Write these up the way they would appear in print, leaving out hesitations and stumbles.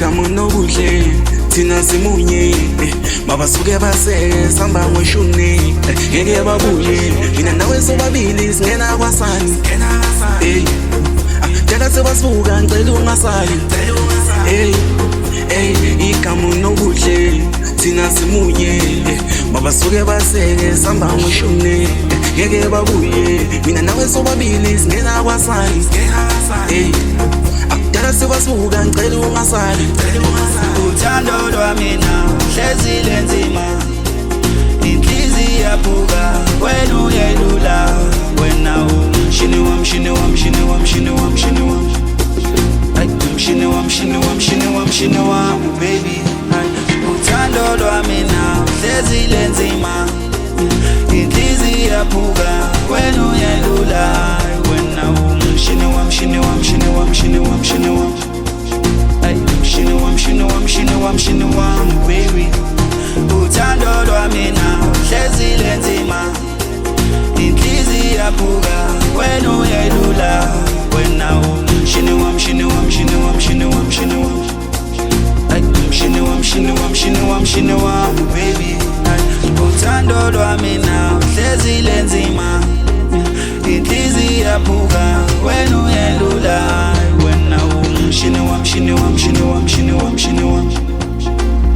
igama nokuhle thina simunye mabasuke baseke samba ngoshuni ngeke babuye mina nawe sobabili singena kwasani Jala sebasuka ngicela ungasali igama nokuhle thina simunye mabasuke baseke samba ngoshuni ngeke babuye mina nawe sobabili singena kwasani Jala sebasuka ngicela ungasali uthando lwami nawe hlezile nzima inhliziyo iyaphuka wena uyelula wena umshini wami mshini wami mshini wami mshini wami mshini wami ay mshini wami mshini wami mshini wami mshini wami baby uthando lwami nawe hlezile nzima inhliziyo iyaphuka wena uyelula wena umshini wami mshini wami mshini wami mshini wami mshini wami ay mshini wami mshini wami mshini wami mshini wami baby uthando lwami nawe hlezile nzima inhliziyo iyaphuka wena uyelula wena umshini wami mshini wami mshini wami mshini wami mshini wami ay mshini wami mshini wami mshini wami mshini wami baby uthando lwami nawe hlezile nzima inhliziyo iyaphuka wena uyelula wena umshini wami mshini wami mshini wami mshini wami mshini wami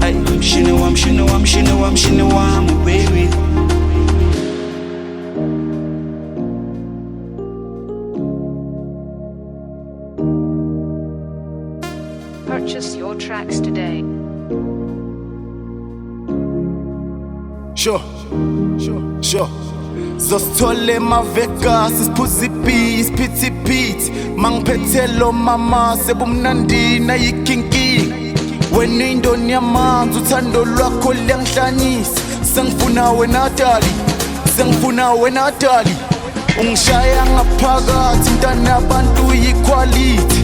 ay mshini wami mshini wami mshini wami mshini wami baby Purchase your tracks today. Sure. Zosithole maVegas isiphuza ipeace phithiphithi mangiphethelo mama sebumnandi nayikinki wena indoni yamanzi uthando lwakho liyangihlanyisa sengifuna wena dali ungishaya ngaphakathi mntana abantu equality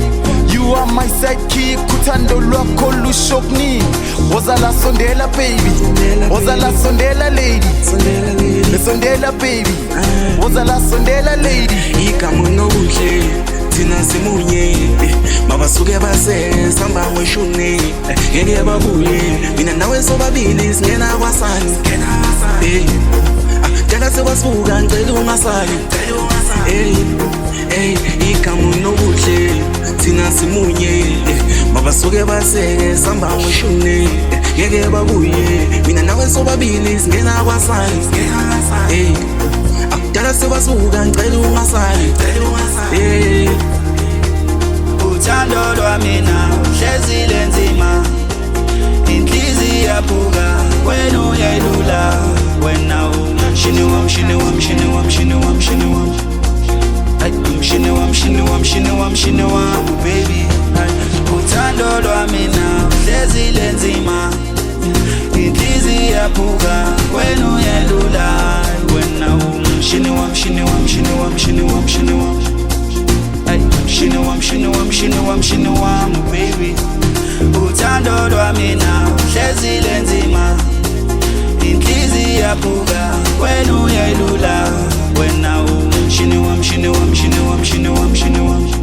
you are my sidekick uthando lwakho lushokuningi wozala sondela baby wozala sondela lady sondela baby wozala sondela lady igama nokuhle thina simunye mabasuke baseke samba ngoshuni ngeke babuye mina nawe sobabili singena kwasani Jala sebasuka ngicela ungasali igama nokuhle thina simunye mabasuke baseke samba ngoshuni ngeke babuye mina nawe sobabili singena kwasani Jala sebasuka ngicela ungasali uthando lwami nawe hlezile nzima inhliziyo iyaphuka wena uyelula wena umshini wami mshini wami mshini wami mshini wami mshini wami ay mshini wami mshini wami mshini wami mshini wami baby uthando lwami nawe hlezile nzima inhliziyo iyaphuka wena uyelula wena umshini wami mshini wami mshini wami mshini wami mshini wami ay mshini wami mshini wami mshini wami mshini wami baby uthando lwami nawe hlezile nzima inhliziyo iyaphuka wena uyelula wena umshini wami mshini wami mshini wami mshini wami mshini wami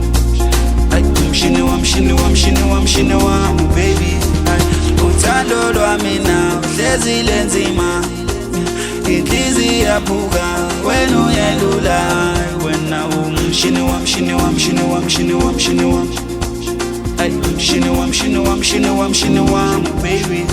ay mshini wami mshini wami mshini wami mshini wami baby uthando lwami nawe hlezile nzima inhliziyo iyaphuka wena uyelula wena umshini wami mshini wami mshini wami mshini wami mshini wami ay mshini wami mshini wami mshini wami mshini wami baby